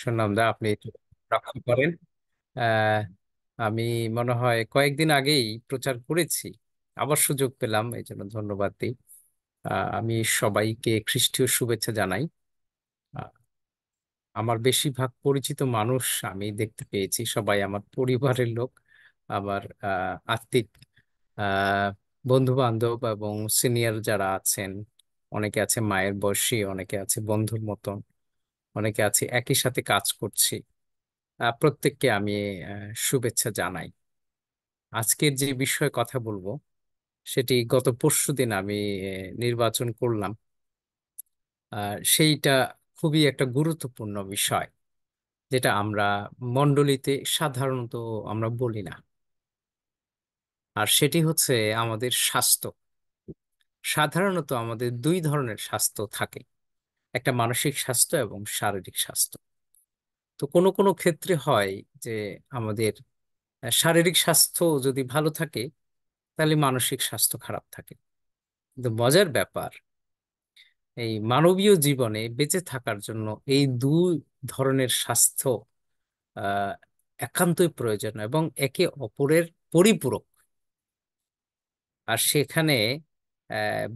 শুনলাম দা আপনি একটু রক্ষা করেন। আহ, আমি মনে হয় কয়েকদিন আগেই প্রচার করেছি, আবার সুযোগ পেলাম, এই জন্য ধন্যবাদ দিই। আমি সবাইকে খ্রিস্টীয় শুভেচ্ছা জানাই। আহ, আমার বেশিরভাগ পরিচিত মানুষ আমি দেখতে পেয়েছি, সবাই আমার পরিবারের লোক, আমার আত্মিক বন্ধু বান্ধব এবং সিনিয়র যারা আছেন। অনেকে আছে মায়ের বয়সী, অনেকে আছে বন্ধুর মতন, অনেকে আছে একই সাথে কাজ করছি। প্রত্যেককে আমি শুভেচ্ছা জানাই। আজকের যে বিষয়ে কথা বলবো সেটি গত পরশুদিন আমি নির্বাচন করলাম। সেইটা খুবই একটা গুরুত্বপূর্ণ বিষয়, যেটা আমরা মণ্ডলীতে সাধারণত আমরা বলি না। আর সেটি হচ্ছে আমাদের স্বাস্থ্য। সাধারণত আমাদের দুই ধরনের স্বাস্থ্য থাকে, একটা মানসিক স্বাস্থ্য এবং শারীরিক স্বাস্থ্য। তো কোনো কোনো ক্ষেত্রে হয় যে আমাদের শারীরিক স্বাস্থ্য যদি ভালো থাকে তাহলে মানসিক স্বাস্থ্য খারাপ থাকে। কিন্তু মজার ব্যাপার, এই মানবীয় জীবনে বেঁচে থাকার জন্য এই দুই ধরনের স্বাস্থ্য আহ, একান্তই প্রয়োজন এবং একে অপরের পরিপূরক। আর সেখানে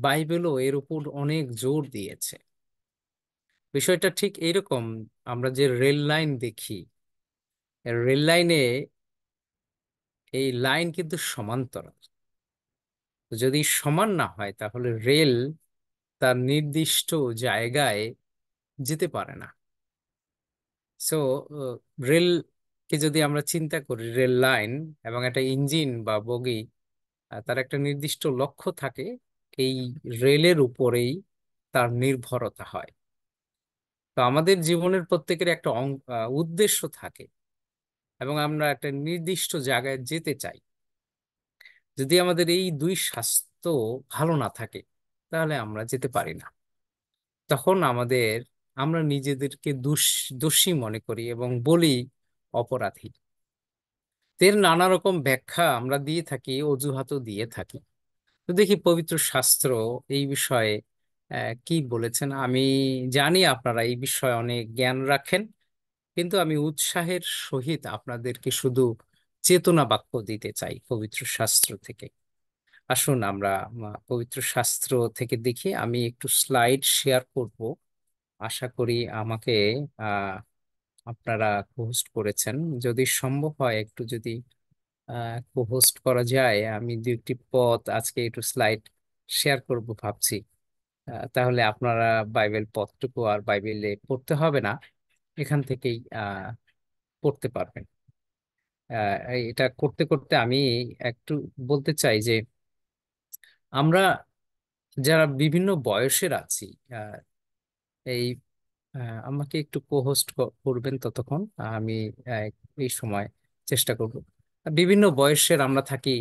বাইবেলও এর উপর অনেক জোর দিয়েছে। বিষয়টা ঠিক এইরকম, আমরা যে রেল লাইন দেখি, রেল লাইনে এই লাইন কিন্তু সমান্তরাল। যদি সমান না হয় তাহলে রেল তার নির্দিষ্ট জায়গায় যেতে পারে না। সো রেলকে যদি আমরা চিন্তা করি, রেল লাইন এবং একটা ইঞ্জিন বা বগি, তার একটা নির্দিষ্ট লক্ষ্য থাকে। এই রেলের উপরেই তার নির্ভরতা হয়। তো আমাদের জীবনের প্রত্যেকের একটা উদ্দেশ্য থাকে এবং আমরা একটা নির্দিষ্ট জায়গায় যেতে চাই। যদি আমাদের এই দুই স্বাস্থ্য ভালো না থাকে তাহলে আমরা যেতে পারি না। তখন আমরা নিজেদেরকে দোষী মনে করি এবং বলি অপরাধী। এর নানা রকম ব্যাখ্যা আমরা দিয়ে থাকি, অজুহাতও দিয়ে থাকি। তো দেখি পবিত্র শাস্ত্র এই বিষয়ে কি বলেছেন। আমি জানি আপনারা এই বিষয়ে অনেক জ্ঞান রাখেন, কিন্তু আমি উৎসাহের সহিত আপনাদেরকে শুধু চেতনা বাক্য দিতে চাই পবিত্র শাস্ত্র থেকে। আসুন আমরা পবিত্র শাস্ত্র থেকে দেখি। আমি একটু স্লাইড শেয়ার করব। আশা করি আমাকে আহ আপনারা হোস্ট করেছেন, যদি সম্ভব হয় একটু যদি হোস্ট করা যায়। আমি দু একটি পথ আজকে একটু স্লাইড শেয়ার করব ভাবছি। তাহলে আপনারা বাইবেল পথটুকু আর বাইবেলে পড়তে হবে না, এখান থেকেই পড়তে পারবেন। এটা করতে করতে আমি একটু বলতে চাই যে আমরা যারা বিভিন্ন বয়সের আছি, আহ, এই আমাকে একটু কোহোস্ট করবেন ততক্ষণ। আমি আহ, এই সময় চেষ্টা করব। বিভিন্ন বয়সের আমরা থাকি।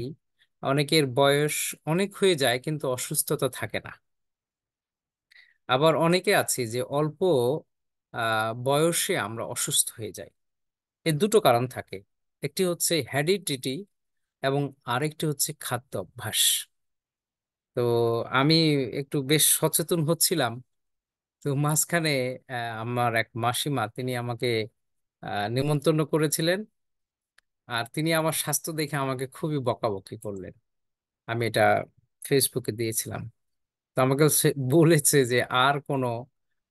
অনেকের বয়স অনেক হয়ে যায় কিন্তু অসুস্থতা থাকে না। আবার অনেকে আছি যে অল্প বয়সে আমরা অসুস্থ হয়ে যাই। এর দুটো কারণ থাকে, একটি হচ্ছে হেরিডিটি এবং আরেকটি হচ্ছে খাদ্য অভ্যাস। তো আমি একটু বেশ সচেতন হচ্ছিলাম। তো মাঝখানে আমার এক মাসিমা, তিনি আমাকে নিমন্ত্রণ করেছিলেন। আর তিনি আমার স্বাস্থ্য দেখে আমাকে খুবই বকাবকি করলেন। আমি এটা ফেসবুকে দিয়েছিলাম। তো আমাকে সে বলেছে যে আর কোনো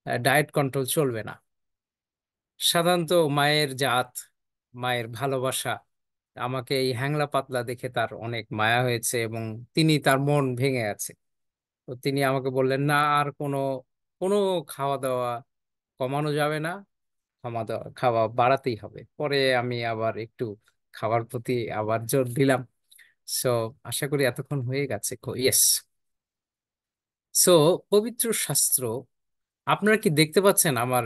ডায়েট কন্ট্রোল চলবে না। সাধারণত মায়ের জাত, মায়ের ভালোবাসা, আমাকে এই হ্যাংলা পাতলা দেখে তার অনেক মায়া হয়েছে এবং তার মন ভেঙে আছে। তো তিনি আমাকে বললেন, না আর কোনো কোনো খাওয়া দাওয়া কমানো যাবে না, খাওয়া বাড়াতেই হবে। পরে আমি আবার একটু খাওয়ার প্রতি আবার জোর দিলাম। সো আশা করি এতক্ষণ হয়ে গেছে। ইয়েস। সো পবিত্র শাস্ত্র, আপনারা কি দেখতে পাচ্ছেন আমার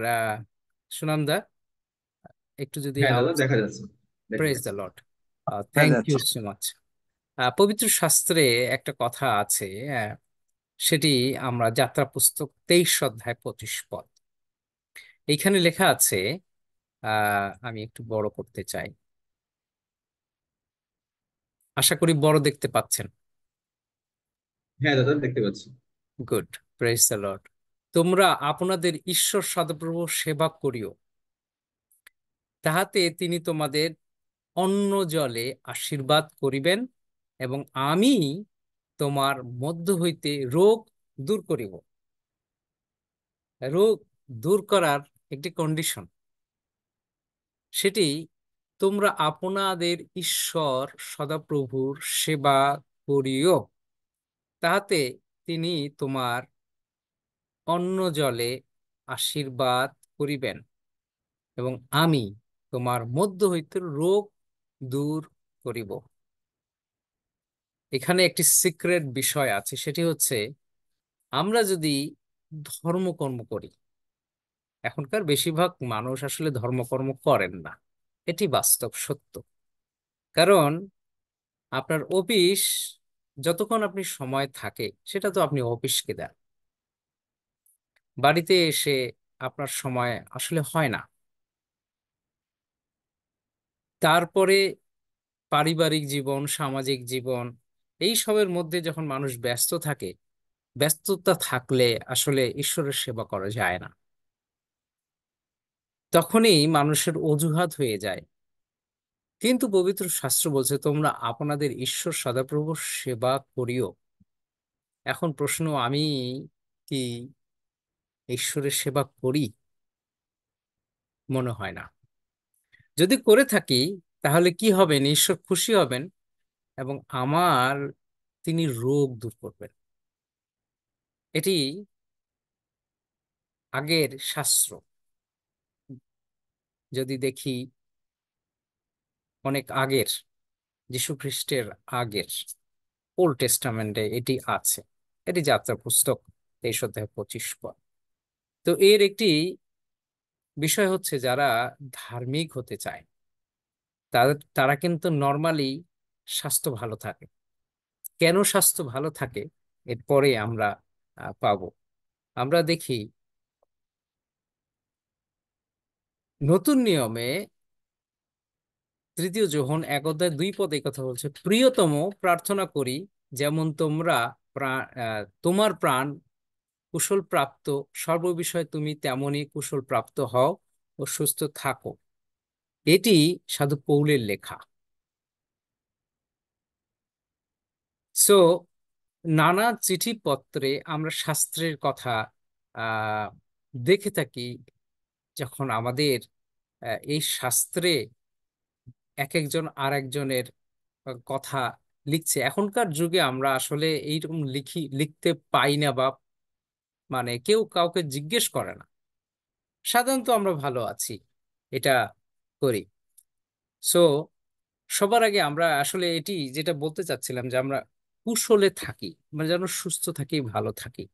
সুনন্দা? একটু যদি হ্যাঁ দাদা, আওয়াজ। দেখা যাচ্ছে। দেখা প্রেজ দ্য যাচ্ছে। লর্ড। হ্যাঁ, থ্যাংক ইউ যাচ্ছে। So much. পবিত্র শাস্ত্রে একটা কথা আছে, আহ, সেটি আমরা যাত্রা পুস্তক 23 অধ্যায় 25 পদ। এইখানে লেখা আছে, আমি একটু বড় করতে চাই, আশা করি বড় দেখতে পাচ্ছেন। হ্যাঁ দাদা, দেখতে পাচ্ছি। গুড। Praise the lord. তোমরা আপনাদের ঈশ্বর সদাপ্রভু সেবা করিও, তাহাতে তিনি তোমাদের অন্ন জলে আশীর্বাদ করিবেন, এবং আমি তোমার মধ্য হইতে রোগ দূর করিব। রোগ দূর করার একটি কন্ডিশন, সেটি তোমরা আপনাদের ঈশ্বর সদাপ্রভুর সেবা করিও, তাহাতে তিনি তোমার অন্ন জলে আশীর্বাদ করিবেন, এবং আমি তোমার মধ্য হইতে রোগ দূর করিব। এখানে একটি সিক্রেট বিষয় আছে, সেটি হচ্ছে আমরা যদি ধর্মকর্ম করি, এখনকার বেশিরভাগ মানুষ আসলে ধর্মকর্ম করেন না, এটি বাস্তব সত্য। কারণ আপনার অফিস, যতক্ষণ আপনি সময় থাকে সেটা তো আপনি অফিসকে দেন, বাড়িতে এসে আপনার সময় আসলে হয় না। তারপরে পারিবারিক জীবন, সামাজিক জীবন, এই সবের মধ্যে যখন মানুষ ব্যস্ত থাকে, ব্যস্ততা থাকলে আসলে ঈশ্বরের সেবা করা যায় না। তখনই মানুষের অজুহাত হয়ে যায়। কিন্তু পবিত্র শাস্ত্র বলছে তোমরা আপনাদের ঈশ্বর সদাপ্রভুর সেবা করিও। এখন প্রশ্ন, আমি কি ঈশ্বরের সেবা করি? মনে হয় না। যদি করে থাকি, তাহলে কি হবেন? ঈশ্বর খুশি হবেন এবং আমার তিনি রোগ দূর করবেন। এটি আগের শাস্ত্র। যদি দেখি অনেক আগের, যীশু খ্রিস্টের আগের ওল্ড টেস্টামেন্টে এটি আছে। এটি যাত্রা পুস্তক 23 অধ্যায় 25 পদ। তো এর একটি বিষয় হচ্ছে, যারা ধার্মিক হতে চায় তারা কিন্তু নর্মালি স্বাস্থ্য ভালো থাকে। কেন স্বাস্থ্য ভালো থাকে এরপরে আমরা পাবো। আমরা দেখি নতুন নিয়মে 3 যোহন 1 অধ্যায় 2 পদে এই কথা বলছে, প্রিয়তম প্রার্থনা করি যেমন তোমরা তোমার প্রাণ কুশল প্রাপ্ত, সর্ববিষয়ে তুমি তেমনি কুশল প্রাপ্ত হও ও সুস্থ থাকো। এটি সাধু পৌলের লেখা। সো নানা চিঠিপত্রে আমরা শাস্ত্রের কথা আহ দেখে থাকি। যখন আমাদের এই শাস্ত্রে এক একজন আর একজনের কথা লিখছে, এখনকার যুগে আমরা আসলে এইরকম লিখতে পাই না, বা মানে কেউ কাউকে জিজ্ঞেস করে না। সাধারণত আমরা ভালো আছি এটা করি। সো সবার আগে আমরা আসলে এটি যেটা বলতে চাচ্ছিলাম, যে আমরা কুশলে থাকি, মানে যেন সুস্থ থাকি, ভালো থাকি।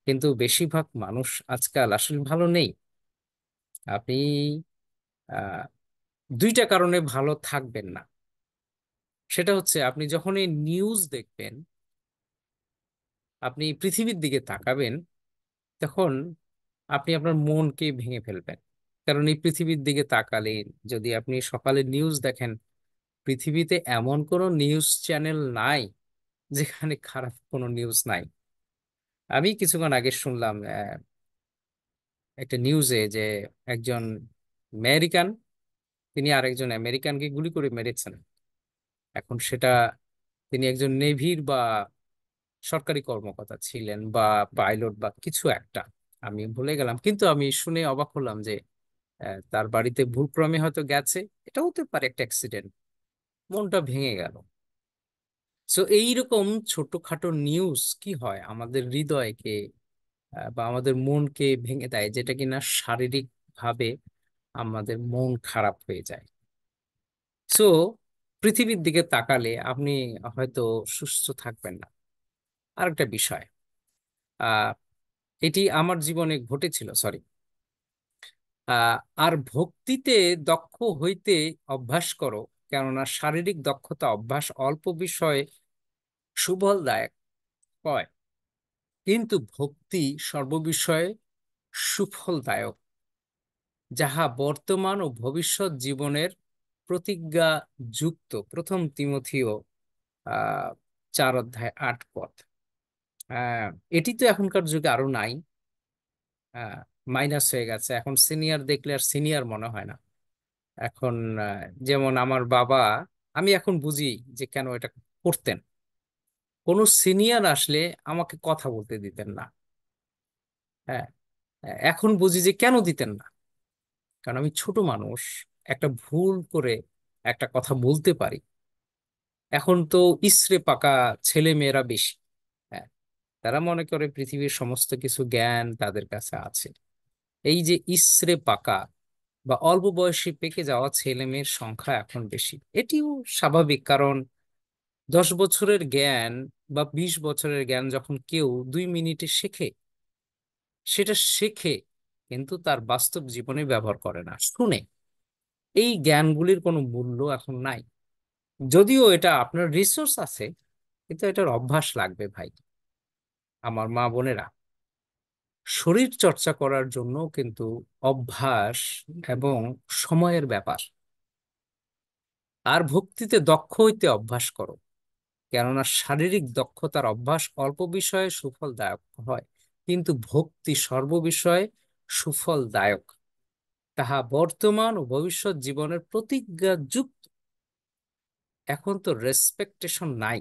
কিন্তু বেশিরভাগ মানুষ আজকাল আসলে ভালো নেই। আপনি আহ 2টা কারণে ভালো থাকবেন না। সেটা হচ্ছে, আপনি যখন এই নিউজ দেখবেন, আপনি পৃথিবীর দিকে তাকাবেন, তখন আপনি আপনার মনকে ভেঙে ফেলবেন। কারণ এই পৃথিবীর দিকে তাকালে, যদি আপনি সকালে নিউজ দেখেন, পৃথিবীতে এমন কোনো নিউজ চ্যানেল নাই যেখানে খারাপ কোনো নিউজ নাই। আমি কিছুক্ষণ আগে শুনলাম একটা নিউজে যে একজন আমেরিকান, তিনি আরেকজন আমেরিকানকে গুলি করে মেরেছেন। এখন সেটা, তিনি একজন নেভির বা সরকারি কর্মকর্তা ছিলেন, বা পাইলট বা কিছু একটা, আমি ভুলে গেলাম। কিন্তু আমি শুনে অবাক হলাম যে তার বাড়িতে ভুলক্রমে হয়তো গেছে, এটা হতে পারে একটা অ্যাক্সিডেন্ট। মনটা ভেঙে গেল। সো এইরকম ছোটখাটো নিউজ কি হয়, আমাদের হৃদয়কে বা আমাদের মনকে ভেঙে দেয়, যেটা কিনা শারীরিক ভাবে আমাদের মন খারাপ হয়ে যায়। সো পৃথিবীর দিকে তাকালে আপনি হয়তো সুস্থ থাকবেন না। আরেকটা বিষয়, আহ এটি আমার জীবনে ঘটেছিল, সরি। আহ আর ভক্তিতে দক্ষ হইতে অভ্যাস করো, কেননা শারীরিক দক্ষতা অভ্যাস অল্প বিষয়ে সুফলদায়ক হয়, কিন্তু ভক্তি সর্ববিষয়ে সুফলদায়ক, যাহা বর্তমান ও ভবিষ্যৎ জীবনের প্রতিজ্ঞা যুক্ত। 1 তিমথিও আহ 4 অধ্যায় 8 পদ। আহ এটি তো এখনকার যুগে আরো নাই, মাইনাস হয়ে গেছে। এখন সিনিয়র দেখলে আর সিনিয়র মনে হয় না। এখন যেমন আমার বাবা, আমি এখন বুঝি যে কেন এটা করতেন। কোনো সিনিয়র আসলে আমাকে কথা বলতে দিতেন না। হ্যাঁ, এখন বুঝি যে কেন দিতেন না। কারণ আমি ছোট মানুষ, একটা ভুল করে একটা কথা বলতে পারি। এখন তো ইসরে পাকা ছেলে মেয়েরা বেশি। হ্যাঁ, তারা মনে করে পৃথিবীর সমস্ত কিছু জ্ঞান তাদের কাছে আছে। এই যে ইসরে পাকা বা অল্প বয়সী পেকে যাওয়া ছেলে মেয়ের সংখ্যা এখন বেশি, এটিও স্বাভাবিক। কারণ 10 বছরের জ্ঞান বা 20 বছরের জ্ঞান যখন কেউ 2 মিনিটে শেখে, সেটা শেখে কিন্তু তার বাস্তব জীবনে ব্যবহার করে না, শুনে। এই জ্ঞানগুলির কোনো মূল্য এখন নাই। যদিও এটা আপনার রিসোর্স আছে, কিন্তু এটার অভ্যাস লাগবে ভাই। আমার মা বোনেরা, শরীর চর্চা করার জন্য কিন্তু অভ্যাস এবং সময়ের ব্যাপার। আর ভক্তিতে দক্ষ হইতে অভ্যাস করো, কেননা শারীরিক দক্ষতার অভ্যাস অল্প বিষয়ে সুফলদায়ক হয়, কিন্তু ভক্তি সর্ববিষয়ে সুফলদায়ক। তাহা বর্তমান ও ভবিষ্যৎ জীবনের প্রতিজ্ঞা যুক্ত। এখন তো রেসপেকটেশন নাই।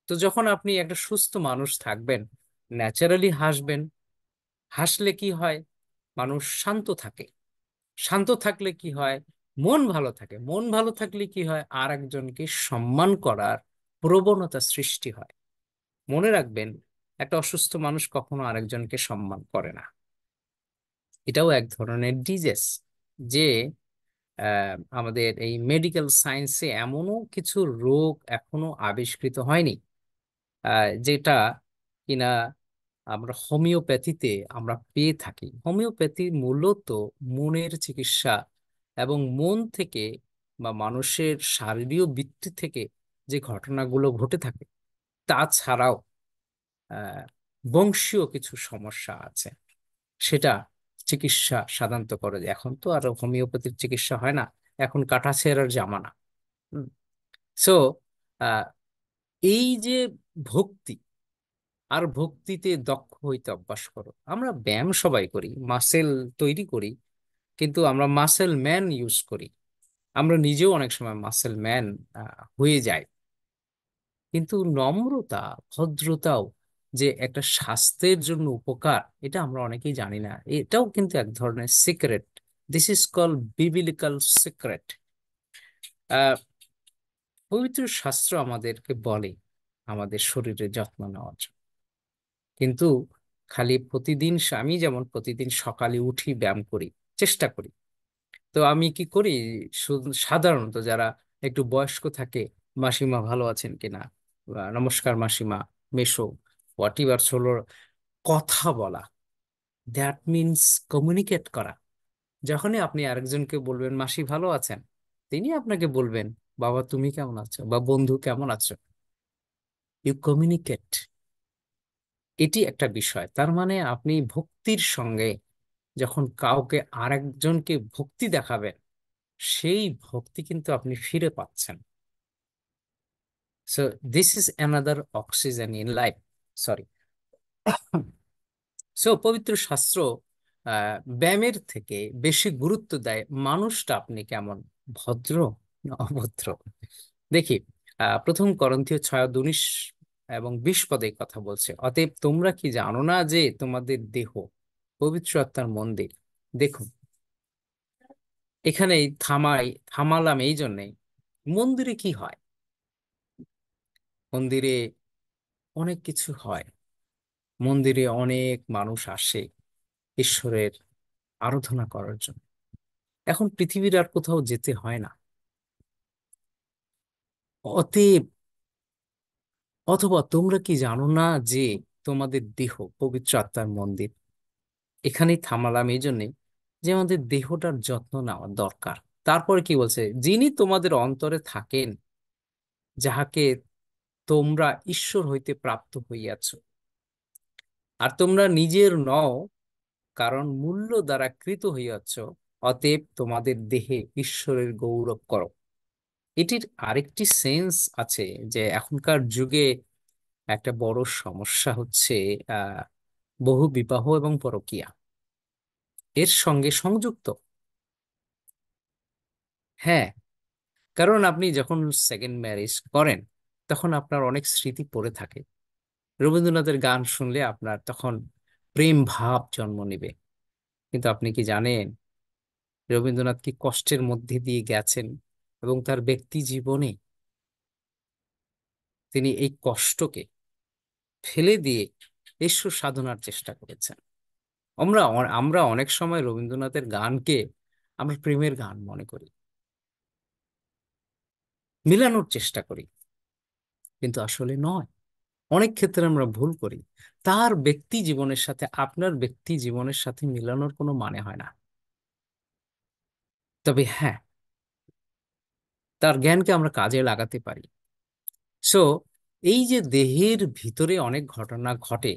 তো যখন আপনি একটা সুস্থ মানুষ থাকবেন, ন্যাচারালি হাসবেন। হাসলে কি হয়? মানুষ শান্ত থাকে। শান্ত থাকলে কি হয়? মন ভালো থাকে। মন ভালো থাকলে কি হয়? আর একজনকে সম্মান করার প্রবণতা সৃষ্টি হয়। মনে রাখবেন, একটা অসুস্থ মানুষ কখনো আরেকজনকে সম্মান করে না। এটাও এক ধরনের ডিজিজ, যে আমাদের এই মেডিকেল সায়েন্সে এমনও কিছু রোগ এখনো আবিষ্কৃত হয়নি, যেটা কিনা আমরা হোমিওপ্যাথিতে আমরা পেয়ে থাকি। হোমিওপ্যাথি মূলত মনের চিকিৎসা, এবং মন থেকে বা মানুষের শারীরীয় বৃত্তি থেকে যে ঘটনাগুলো ঘটে থাকে, তাছাড়াও আহ বংশীয় কিছু সমস্যা আছে, সেটা চিকিৎসা সাধারণত করে। এখন তো আর হোমিওপ্যাথির চিকিৎসা হয় না, এখন কাটাছেঁড়ার জামানা। সো এই যে ভক্তি, আর ভক্তিতে দক্ষ হইতে অভ্যাস করো। আমরা ব্যায়াম সবাই করি, মাসেল তৈরি করি, কিন্তু আমরা মাসেল ম্যান ইউজ করি। আমরা নিজেও অনেক সময় মাসেল ম্যান হয়ে যাই। কিন্তু নম্রতা, ভদ্রতাও যে একটা স্বাস্থ্যের জন্য উপকার, এটা আমরা অনেকেই জানি না। এটাও কিন্তু এক ধরনের secret. This is call biblical secret. পবিত্র শাস্ত্র আমাদেরকে বলে আমাদের শরীরের যত্ন নেওয়ার জন্য। কিন্তু খালি প্রতিদিন, আমি যেমন প্রতিদিন সকালে উঠি, ব্যায়াম করি, চেষ্টা করি। তো আমি কি করি, সাধারণত যারা একটু বয়স্ক থাকে, মাসিমা ভালো আছেন কিনা, বা নমস্কার মাসিমা, মেশো, হোয়াট এভার হলো, কথা বলা, দ্যাট মিনস কমিউনিকেট করা। যখনই আপনি আরেকজনকে বলবেন মাসি ভালো আছেন, তিনি আপনাকে বলবেন বাবা তুমি কেমন আছো, বা বন্ধু কেমন আছো। You communicate. এটি একটা বিষয়। তার মানে আপনি ভক্তির সঙ্গে যখন কাউকে আরেকজনকে ভক্তি দেখাবেন, সেই ভক্তি কিন্তু আপনি ফিরে পাচ্ছেন। So this is another oxygen in life. Sorry. So পবিত্র শাস্ত্র ব্যায়ামের থেকে বেশি গুরুত্ব দেয় মানুষটা আপনি কেমন, ভদ্র না অভদ্র। দেখি, 1 করন্থীয় 6:19 এবং 20 পদে এই কথা বলছে, অতএব তোমরা কি জানো না যে তোমাদের দেহ পবিত্র আত্মার মন্দির। দেখুন, এখানেই থামালাম এই জন্যে। মন্দিরে কি হয়? মন্দিরে অনেক কিছু হয়। মন্দিরে অনেক মানুষ আসে ঈশ্বরের আরাধনা করার জন্য। এখন পৃথিবীর আর কোথাও যেতে হয় না। অতএব, অথবা তোমরা কি জানো না যে তোমাদের দেহ পবিত্র আত্মার মন্দির। এখানেই থামালাম এই জন্যে যে আমাদের দেহটার যত্ন নেওয়া দরকার। তারপরে কি বলছে, যিনি তোমাদের অন্তরে থাকেন, যাহাকে তোমরা ঈশ্বর হইতে প্রাপ্ত হইয়াছ, আর তোমরা নিজের নও, কারণ মূল্য দ্বারা কৃত হইয়াছ। অতএব তোমাদের দেহে ঈশ্বরের গৌরব করো। এটির আরেকটি সেন্স আছে, যে এখনকার যুগে একটা বড় সমস্যা হচ্ছে আহ বহু বিবাহ এবং পরকীয়া এর সঙ্গে সংযুক্ত। হ্যাঁ, কারণ আপনি যখন সেকেন্ড ম্যারেজ করেন তখন আপনার অনেক স্মৃতি পড়ে থাকে। রবীন্দ্রনাথের গান শুনলে আপনার তখন প্রেম ভাব জন্ম নেবে। কিন্তু আপনি কি জানেন রবীন্দ্রনাথ কি কষ্টের মধ্যে দিয়ে গেছেন, এবং তার ব্যক্তি জীবনে তিনি এই কষ্টকে ফেলে দিয়ে ঈশ্বর সাধনার চেষ্টা করেছেন। আমরা অনেক সময় রবীন্দ্রনাথের গানকে আমরা প্রেমের গান মনে করি, মিলানোর চেষ্টা করি, কিন্তু আসলে নয়। অনেক ক্ষেত্রে আমরা ভুল করি। তার ব্যক্তি জীবনের সাথে আপনার ব্যক্তি জীবনের সাথে মিলানোর কোনো মানে হয় না। তবে হ্যাঁ, তার জ্ঞানকে আমরা কাজে লাগাতে পারি। সো এই যে দেহের ভিতরে অনেক ঘটনা ঘটে,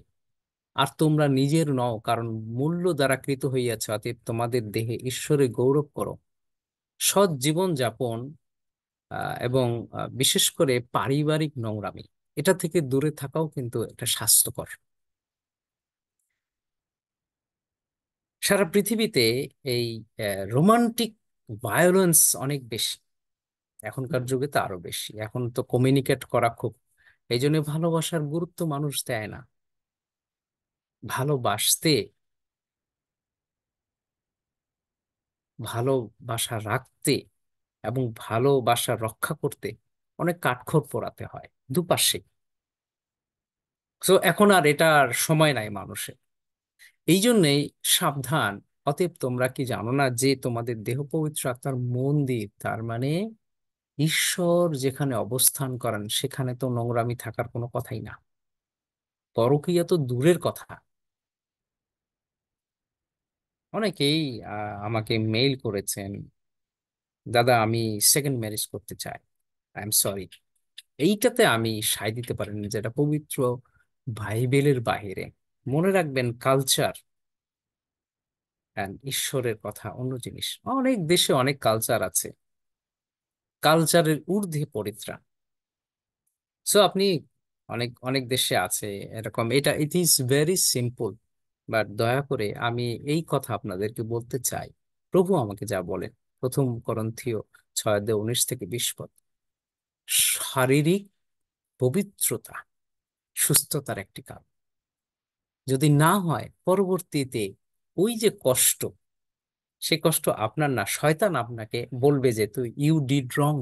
আর তোমরা নিজের নও, কারণ মূল্য দ্বারা কৃত হইয়াছ, অতএব তোমাদের দেহে ঈশ্বরে গৌরব করো। সৎ জীবন যাপন এবং বিশেষ করে পারিবারিক নোংরামি, এটা থেকে দূরে থাকাও কিন্তু একটা স্বাস্থ্যকর। সারা পৃথিবীতে এই রোমান্টিক ভায়োলেন্স অনেক বেশি। এখনকার যুগে তো আরো বেশি, এখন তো কমিউনিকেট করা খুব, এই জন্য ভালোবাসার গুরুত্ব মানুষ দেয় না। ভালোবাসতে, ভালোবাসা রাখতে এবং ভালোবাসা রক্ষা করতে অনেক কাঠখড় পোড়াতে হয় দুপাশে। তো এখন আর এটার সময় নাই মানুষের। এই জন্যেই সাবধান। অতএব তোমরা কি জানো না যে তোমাদের দেহ পবিত্র আত্মার মন্দির, তার মানে ঈশ্বর যেখানে অবস্থান করেন সেখানে তো নোংরামি থাকার কোনো কথাই না। পরকীয়া তো দূরের কথা। অনেকেই আমাকে মেইল করেছেন, দাদা আমি সেকেন্ড ম্যারেজ করতে চাই। আই এম সরি, এইটাতে আমি সায় দিতে পারিনি, যেটা পবিত্র বাইবেলের বাইরে। মনে রাখবেন, কালচার অ্যান্ড ঈশ্বরের কথা অন্য জিনিস। অনেক দেশে অনেক কালচার আছে, কালচারের ঊর্ধ্বে পরিত্রাণ। সো আপনি, অনেক অনেক দেশে আছে এরকম, এটা it is very simple. But দয়া করে আমি এই কথা আপনাদেরকে বলতে চাই, প্রভু আমাকে যা বলেন, প্রথম করন্থীয় 6:19-20 পদ, শারীরিক পবিত্রতা সুস্থতার একটি কাল। যদি না হয় পরবর্তীতে ওই যে কষ্ট, সে কষ্ট আপনার না, শয়তান আপনাকে বলবে যে তুই ইউ ডিড রং।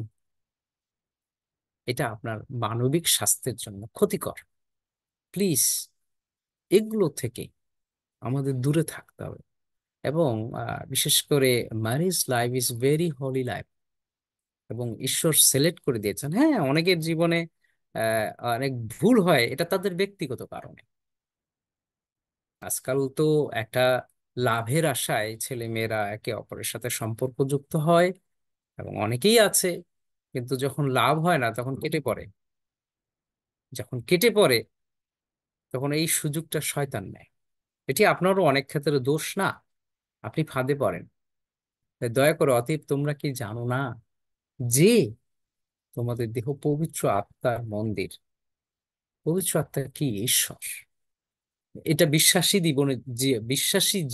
এটা আপনার মানবিক স্বাস্থ্যের জন্য ক্ষতিকর। প্লিজ, এগুলো থেকে আমাদের দূরে থাকতে হবে। এবং বিশেষ করে marriage life is very holy life, এবং ঈশ্বর সিলেক্ট করে দিয়েছেন। হ্যাঁ, অনেকের জীবনে আহ, অনেক ভুল হয়, এটা তাদের ব্যক্তিগত কারণে। আজকাল তো একটা লাভের আশায় ছেলে মেয়েরা একে অপরের সাথে সম্পর্ক যুক্ত হয়, এবং অনেকেই আছে, কিন্তু যখন লাভ হয় না তখন কেটে পড়ে। যখন কেটে পড়ে তখন এই সুযোগটা শয়তান নেয়। এটি আপনারও অনেক ক্ষেত্রে দোষ না, আপনি ফাঁদে পড়েন। তাই দয়া করে, অতএব তোমরা কি জানো না যে তোমাদের দেহ পবিত্র আত্মার মন্দির? পবিত্র আত্মা কি? ঈশ্বর। এটা বিশ্বাসী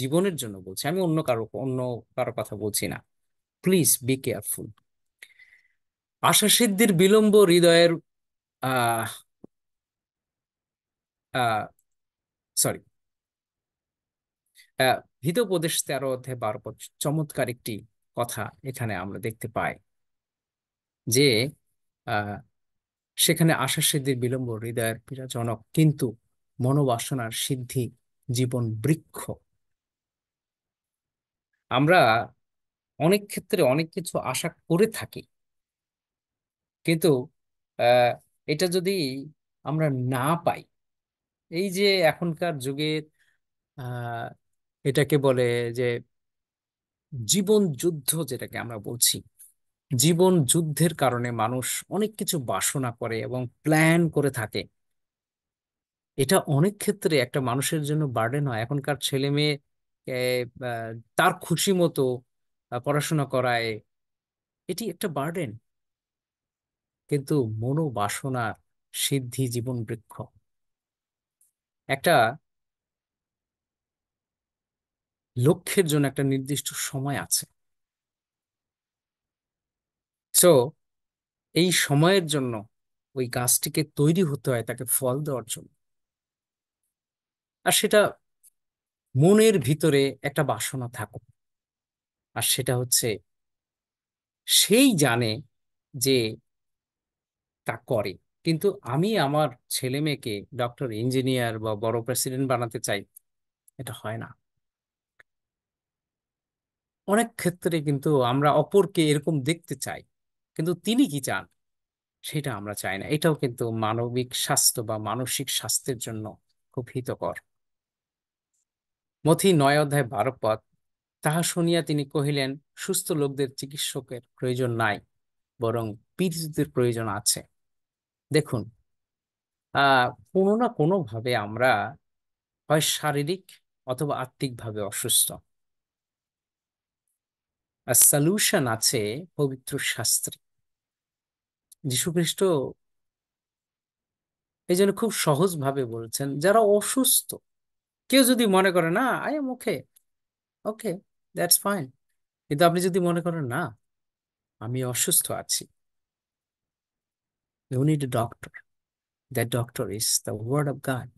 জীবনের জন্য বলছি, আমি অন্য কারো কথা বলছি না। Please be careful. আশা সিদ্ধির বিলম্ব হৃদয়ের আহ আহ সরি হিতোপদেশ 13:12 পদ, চমৎকার একটি কথা এখানে আমরা দেখতে পাই যে আহ সেখানে আশা সিদ্ধির বিলম্ব হৃদয়ের পীড়াজনক, কিন্তু মনোবাসনার সিদ্ধি জীবন বৃক্ষ। আমরা অনেক ক্ষেত্রে অনেক কিছু আশা করে থাকি, কিন্তু আহ, এটা যদি আমরা না পাই, এই যে এখনকার যুগের আহ, এটাকে বলে যে জীবন যুদ্ধ, যেটাকে আমরা বলছি, জীবন যুদ্ধের কারণে মানুষ অনেক কিছু বাসনা করে এবং প্ল্যান করে থাকে। এটা অনেক ক্ষেত্রে একটা মানুষের জন্য বার্ডেন হয়। এখনকার ছেলে মেয়ে তার খুশি মতো পড়াশোনা করায়, এটি একটা বার্ডেন। কিন্তু মনোবাসনার সিদ্ধি জীবন বৃক্ষ। একটা লক্ষ্যের জন্য একটা নির্দিষ্ট সময় আছে। সো এই সময়ের জন্য ওই গাছটিকে তৈরি হতে হয় তাকে ফল দেওয়ার জন্য। আর সেটা মনের ভিতরে একটা বাসনা থাকুক, আর সেটা হচ্ছে সেই জানে যে তা করে। কিন্তু আমি আমার ছেলে মেয়েকে ডক্টর, ইঞ্জিনিয়ার বা বড় প্রেসিডেন্ট বানাতে চাই, এটা হয় না। অনেক ক্ষেত্রে কিন্তু আমরা অপরকে এরকম দেখতে চাই, কিন্তু তিনি কি চান সেটা আমরা চাই না। এটাও কিন্তু মানবিক স্বাস্থ্য বা মানসিক স্বাস্থ্যের জন্য খুব হিতকর। মথি 9 অধ্যায় 12 পদ, তাহা শুনিয়া তিনি কহিলেন, সুস্থ লোকদের চিকিৎসকের প্রয়োজন নাই, বরং পীড়িতদের প্রয়োজন আছে। দেখুন, কোনো না কোনো ভাবে আমরা হয় শারীরিক অথবা আত্মিকভাবে অসুস্থ। আর সলিউশন আছে পবিত্র শাস্ত্রে। যীশুখ্রিস্ট এই জন্য খুব সহজ ভাবে বলছেন, যারা অসুস্থ, কেউ যদি মনে করে না I am okay, okay, that's fine. কিন্তু আপনি যদি মনে করেন না আমি অসুস্থ আছি, you need a doctor, that doctor is the word of God.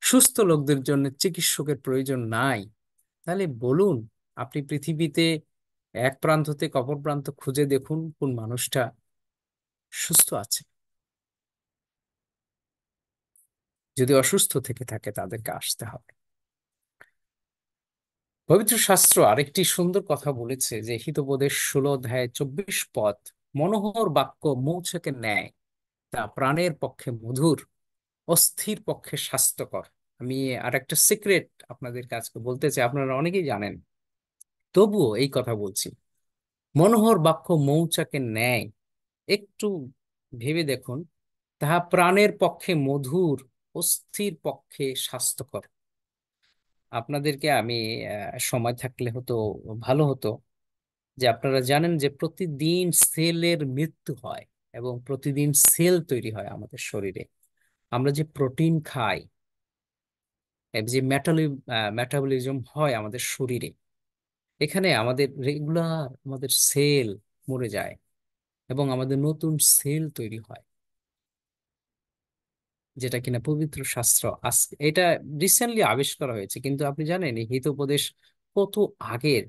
সুস্থ লোকদের জন্য চিকিৎসকের প্রয়োজন নাই। তাহলে বলুন, আপনি পৃথিবীতে এক প্রান্ত থেকে অপর প্রান্ত খুঁজে দেখুন কোন মানুষটা সুস্থ আছে। যদি অসুস্থ থেকে থাকে তাদেরকে আসতে হবে। পবিত্র শাস্ত্র আরেকটি সুন্দর কথা বলেছে যে হিতোপদেশ 16 অধ্যায় 24 পদ, মনোহর বাক্য মৌচাকের ন্যায়, তা প্রাণের পক্ষে মধুর, অস্থির পক্ষে স্বাস্থ্যকর। আমি আরেকটা সিক্রেট আপনাদের কাছে বলতে চাই, আপনারা অনেকেই জানেন, তবুও এই কথা বলছি। মনোহর বাক্য মৌচাকের ন্যায়, একটু ভেবে দেখুন, তাহা প্রাণের পক্ষে মধুর, অস্থির পক্ষে স্বাস্থ্যকর। আপনাদেরকে আমি সময় থাকলে হতো ভালো হতো যে আপনারা জানেন যে প্রতিদিন সেলের মৃত্যু হয় এবং প্রতিদিন সেল তৈরি হয় আমাদের শরীরে। আমরা যে প্রোটিন খাই, যে মেটাবলিজম হয় আমাদের শরীরে, এখানে আমাদের রেগুলার আমাদের সেল মরে যায় এবং আমাদের নতুন সেল তৈরি হয়, যেটা কিনা পবিত্র শাস্ত্র এটা রিসেন্টলি আবিষ্কার হয়েছে। কিন্তু আপনি জানেন এই হিতোপদেশ কত আগের,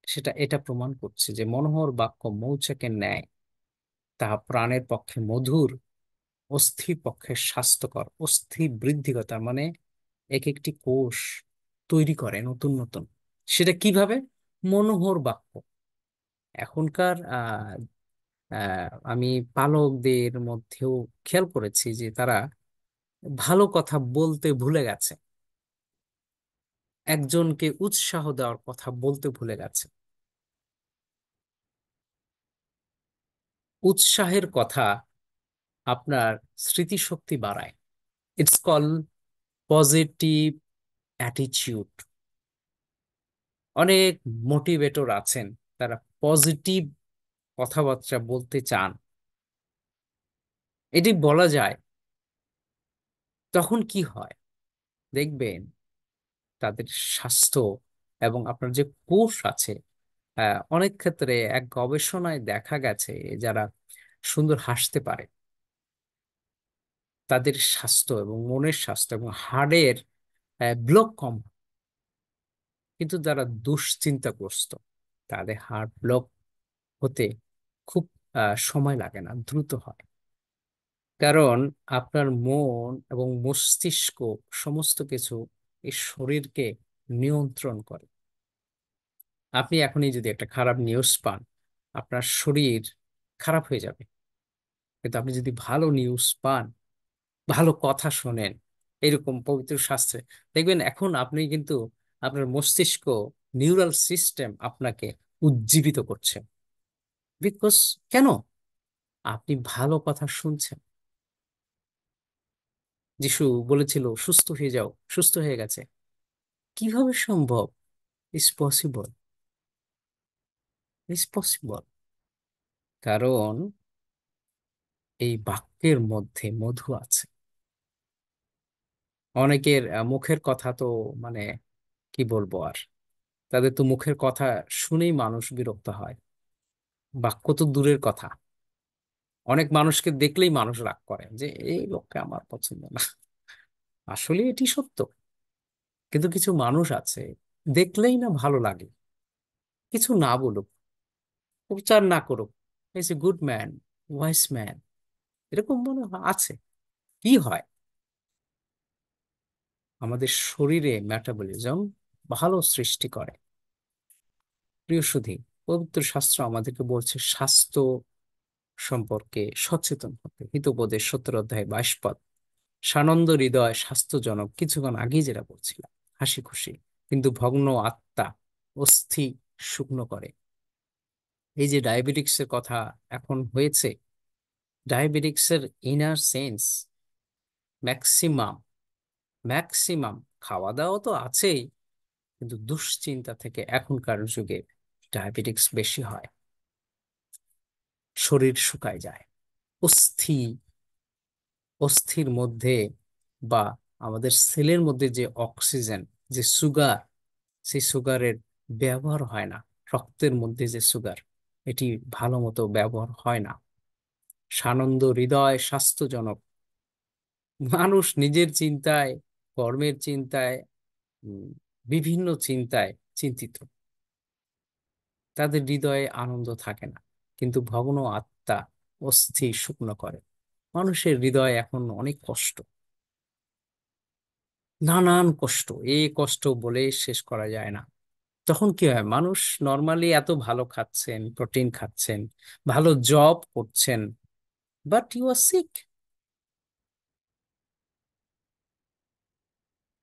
সেটা এটা প্রমাণ করছে যে মনোহর বাক্য মৌচাকের ন্যায়, তাহা প্রাণের পক্ষে মধুর, অস্থির পক্ষে স্বাস্থ্যকর। অস্থি বৃদ্ধি করে, তার মানে এক একটি কোষ তৈরি করে নতুন নতুন। সেটা কিভাবে? মনোহর বাক্য। এখনকার আমি পালকদের মধ্যেও খেয়াল করেছি যে তারা ভালো কথা বলতে ভুলে গেছে, একজনকে উৎসাহ দেওয়ার কথা বলতে ভুলে গেছে। উৎসাহের কথা আপনার স্মৃতিশক্তি বাড়ায়। It's call positive attitude. অনেক মোটিভেটর আছেন, তারা পজিটিভ কথাবার্তা বলতে চান, এটি বলা যায়। তখন কি হয় দেখবেন, তাদের স্বাস্থ্য এবং আপনার যে কোষ আছে, অনেক ক্ষেত্রে এক গবেষণায় দেখা গেছে যারা সুন্দর হাসতে পারে তাদের স্বাস্থ্য এবং মনের স্বাস্থ্য এবং হাড়ের ব্লক কম হয়। কিন্তু যারা দুশ্চিন্তাগ্রস্ত, তাদের হার্ট ব্লক হতে খুব সময় লাগে না, দ্রুত হয়। কারণ আপনার মন এবং মস্তিষ্ক সমস্ত কিছু এই শরীরকে নিয়ন্ত্রণ করে। আপনি এখনই যদি একটা খারাপ নিউজ পান, আপনার শরীর খারাপ হয়ে যাবে। কিন্তু আপনি যদি ভালো নিউজ পান, ভালো কথা শোনেন, এরকম পবিত্র শাস্ত্রে দেখবেন, এখন আপনি কিন্তু আপনার মস্তিষ্ক, নিউরাল সিস্টেম আপনাকে উজ্জীবিত করছে। বিকজ কেন? আপনি ভালো কথা শুনছেন। যিশু বলেছিল সুস্থ হয়ে যাও, সুস্থ হয়ে গেছে। কিভাবে সম্ভব? ইস পসিবল, ইস পসিবল। কারণ এই বাক্যের মধ্যে মধু আছে। অনেকের মুখের কথা তো মানে কি বলবো আর, তাদের তো মুখের কথা শুনেই মানুষ বিরক্ত হয়। বাক্য তো দূরের কথা, অনেক মানুষকে দেখলেই মানুষ রাগ করে যে এই লোককে আমার পছন্দ না। আসলে এটি সত্য। কিন্তু কিছু মানুষ আছে, দেখলেই না ভালো লাগে, কিছু না বলুক, উপচার না করুক, is a good man, wise man, এরকম মনে আছে। কি হয়, আমাদের শরীরে মেটাবলিজম ভালো সৃষ্টি করে। প্রিয় সুধী, পবিত্র শাস্ত্র আমাদেরকে বলছে স্বাস্থ্য সম্পর্কে সচেতন হতে। হিতোপদেশ 17 অধ্যায় 22 পদ, সানন্দ হৃদয় স্বাস্থ্যজনক, কিছুক্ষণ আগেই যেটা বলছিলাম, হাসি খুশি, কিন্তু ভগ্ন আত্মা অস্থি শুকনো করে। এই যে ডায়াবেটিক্সের কথা এখন হয়েছে, ডায়াবেটিক্সের ইনার সেন্স ম্যাক্সিমাম, ম্যাক্সিমাম খাওয়া দাওয়া তো আছেই, কিন্তু দুশ্চিন্তা থেকে এখনকার যুগে ডায়াবেটিক্স বেশি হয়। শরীর শুকায় যায়, অস্থি, অস্থির মধ্যে বা আমাদের সেলের মধ্যে যে অক্সিজেন, যে সুগার, সেই সুগারের ব্যবহার হয় না। রক্তের মধ্যে যে সুগার, এটি ভালো মতো ব্যবহার হয় না। সানন্দ হৃদয় স্বাস্থ্যজনক, মানুষ নিজের চিন্তায়, কর্মের চিন্তায়, উম, বিভিন্ন চিন্তায় চিন্তিত, তাদের হৃদয়ে আনন্দ থাকে না, কিন্তু ভগ্ন আত্মা অস্থির শুকনো করে। মানুষের হৃদয়ে এখন অনেক কষ্ট, নানান কষ্ট, এই কষ্ট বলে শেষ করা যায় না। তখন কি হয়, মানুষ নর্মালি এত ভালো খাচ্ছেন, প্রোটিন খাচ্ছেন, ভালো জব করছেন, বাট ইউ আর সিক।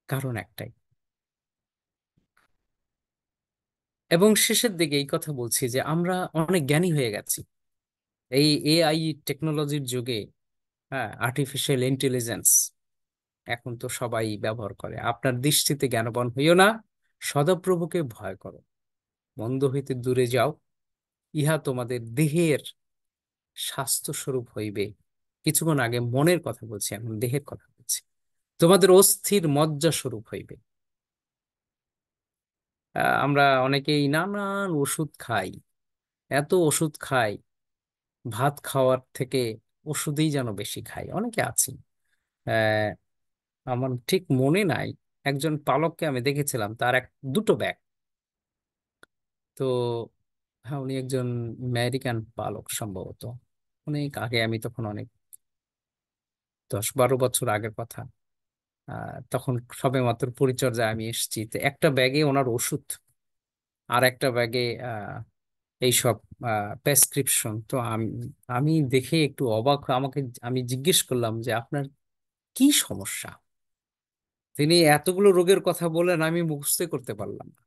কারণ একটাই, এবং শেষের দিকে এই কথা বলছি যে আমরা অনেক জ্ঞানী হয়ে গেছি এই এআই টেকনোলজির যুগে। হ্যাঁ, আর্টিফিশিয়াল ইন্টেলিজেন্স এখন তো সবাই ব্যবহার করে। আপনার দৃষ্টিতে জ্ঞানবান হইও না, সদাপ্রভুকে ভয় করো, মন্দ হইতে দূরে যাও, ইহা তোমাদের দেহের স্বাস্থ্য স্বরূপ হইবে। কিছুক্ষণ আগে মনের কথা বলছি, এখন দেহের কথা বলছি। তোমাদের অস্থির মজ্জা স্বরূপ হইবে। আমরা অনেকেই নানান ওষুধ খাই, এত ওষুধ খাই, ভাত খাওয়ার থেকে ওষুধেই যেন বেশি খাই অনেকে আছি। আহ, আমার ঠিক মনে নাই, একজন পালককে আমি দেখেছিলাম, তার দুটো ব্যাগ। তো হ্যাঁ, উনি একজন আমেরিকান পালক সম্ভবত, অনেক আগে, আমি তখন অনেক 10-12 বছর আগের কথা। তখন সবে মাত্র পরিচর্যায় আমি এসেছি, তো একটা ব্যাগে ওনার ওষুধ, আর একটা ব্যাগে এইসব প্রেসক্রিপশন। তো আমি আমি দেখে একটু অবাক আমাকে, আমি জিজ্ঞেস করলাম যে আপনার কি সমস্যা। তিনি এতগুলো রোগের কথা বলেন, আমি মুখস্থ করতে পারলাম না,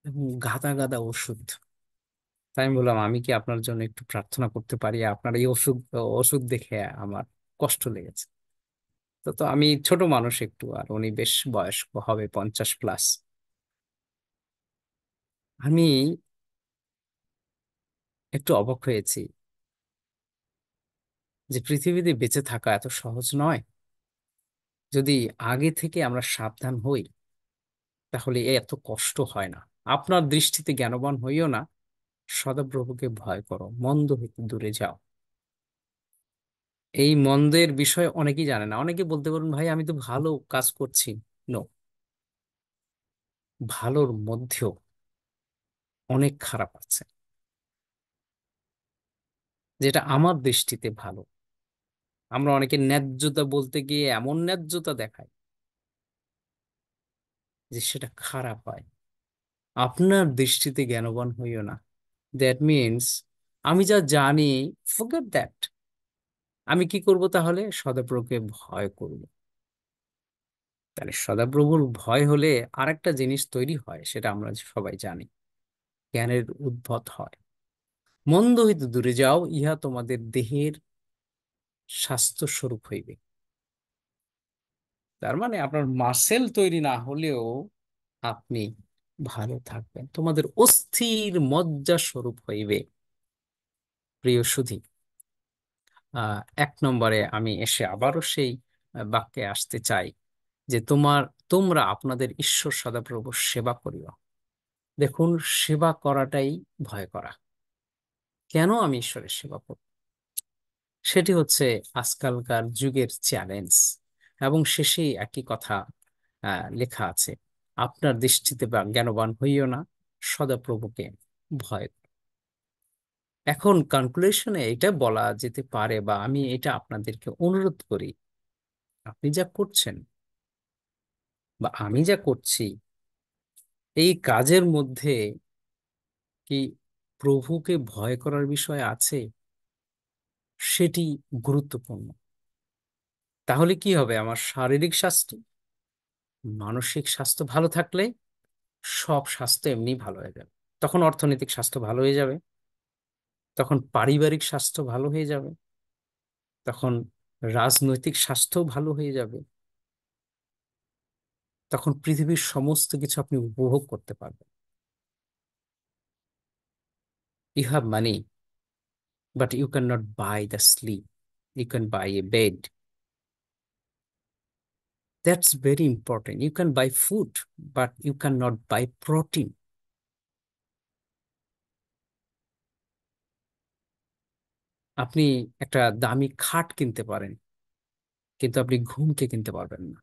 এবং গাদা গাদা ওষুধ। তাই আমি বললাম, আমি কি আপনার জন্য একটু প্রার্থনা করতে পারি? আপনার এই ওষুধ, ওষুধ দেখে আমার কষ্ট লেগেছে। তো আমি ছোট মানুষ একটু, আর উনি বেশ বয়স্ক, হবে 50+। আমি একটু অবাক হয়েছি যে পৃথিবীতে বেঁচে থাকা এত সহজ নয়। যদি আগে থেকে আমরা সাবধান হই, তাহলে এত কষ্ট হয় না। আপনার দৃষ্টিতে জ্ঞানবান হইও না, সদাপ্রভুকে ভয় করো, মন্দ হইতে দূরে যাও। এই মন্দের বিষয়ে অনেকেই জানে না। অনেকে বলতে পারেন, ভাই আমি তো ভালো কাজ করছি। নো, ভালোর মধ্যেও অনেক খারাপ আছে, যেটা আমার দৃষ্টিতে ভালো। আমরা অনেকে ন্যায্যতা বলতে গিয়ে এমন ন্যায্যতা দেখাই যে সেটা খারাপ হয়। আপনার দৃষ্টিতে জ্ঞানবান হইও না, দ্যাট মিনস আমি যা জানি, ফরগেট দ্যাট। আমি কি করব তাহলে? সদাপ্রভুকে ভয় করব। তাহলে সদাপ্রভুর ভয় হলে আরেকটা জিনিস তৈরি হয়, সেটা আমরা সবাই জানি, জ্ঞানের উদ্ভব হয়। মন্দ হইতে দূরে যাও, ইহা তোমাদের দেহের স্বাস্থ্য স্বরূপ হইবে। তার মানে আপনার মাসেল তৈরি না হলেও আপনি ভালো থাকবেন, তোমাদের অস্থির মজ্জা স্বরূপ হইবে। প্রিয় সুধী, 1 নম্বরে আমি এসে আবারও সেই বাক্যে আসতে চাই যে তোমরা আপনাদের ঈশ্বর সদাপ্রভুর সেবা করিও। দেখুন, সেবা করাটাই ভয় করা। কেন আমি ঈশ্বরের সেবা করব? সেটি হচ্ছে আজকালকার যুগের চ্যালেঞ্জ। এবং শেষেই একই কথা লেখা আছে, আপনার দৃষ্টিতে বা জ্ঞানবান হইও না, সদাপ্রভুকে ভয় করো। এখন কনক্লুশনে এটা বলা যেতে পারে, বা আমি এটা আপনাদেরকে অনুরোধ করি, আপনি যা করছেন বা আমি যা করছি, এই কাজের মধ্যে কি প্রভুকে ভয় করার বিষয় আছে? সেটি গুরুত্বপূর্ণ। তাহলে কি হবে? আমার শারীরিক স্বাস্থ্য, মানসিক স্বাস্থ্য ভালো থাকলে সব স্বাস্থ্য এমনি ভালো হয়ে যাবে। তখন অর্থনৈতিক স্বাস্থ্য ভালো হয়ে যাবে, তখন পারিবারিক স্বাস্থ্য ভালো হয়ে যাবে, তখন রাজনৈতিক স্বাস্থ্য ভালো হয়ে যাবে, তখন পৃথিবীর সমস্ত কিছু আপনি উপভোগ করতে পারবেন। You have money, but you can not buy the sleep. You can buy a bed. That's very important. You can buy food, but you can not buy protein. আপনি একটা দামি খাট কিনতে পারেন, কিন্তু আপনি ঘুমকে কিনতে পারবেন না।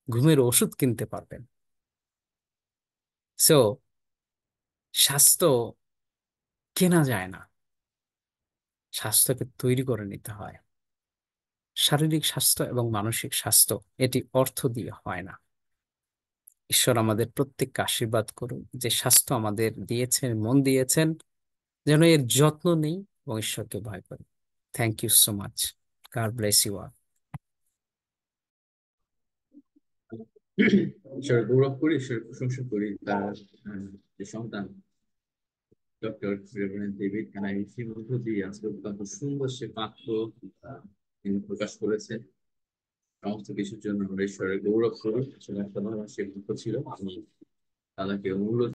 ঘুমের ওষুধ কিনতে পারবেন। সো স্বাস্থ্য কেনা যায় না, স্বাস্থ্যকে তৈরি করে নিতে হয়। শারীরিক স্বাস্থ্য এবং মানসিক স্বাস্থ্য, এটি অর্থ দিয়ে হয় না। ঈশ্বর আমাদের প্রত্যেককে আশীর্বাদ করুন, যে স্বাস্থ্য আমাদের দিয়েছেন, মন দিয়েছেন, যেন এর যত্ন নেই এবং ঈশ্বরকে ভয় করি। Thank you so much. God bless you all. ঈশ্বরের গৌরব করি, ঈশ্বরের প্রশংসা করি তার যে সন্তান ডক্টর রেভারেন্ড ডেভিড এনআইভিসির মধ্য দিয়ে আজকে অত্যন্ত সুন্দর সে বাক্য তিনি প্রকাশ করেছেন। সমস্ত কিছুর জন্য আমরা ঈশ্বরের গৌরব করি। আসলে একটা ধরনের সে বাক্য ছিল, আমি তাদেরকে অনুরোধ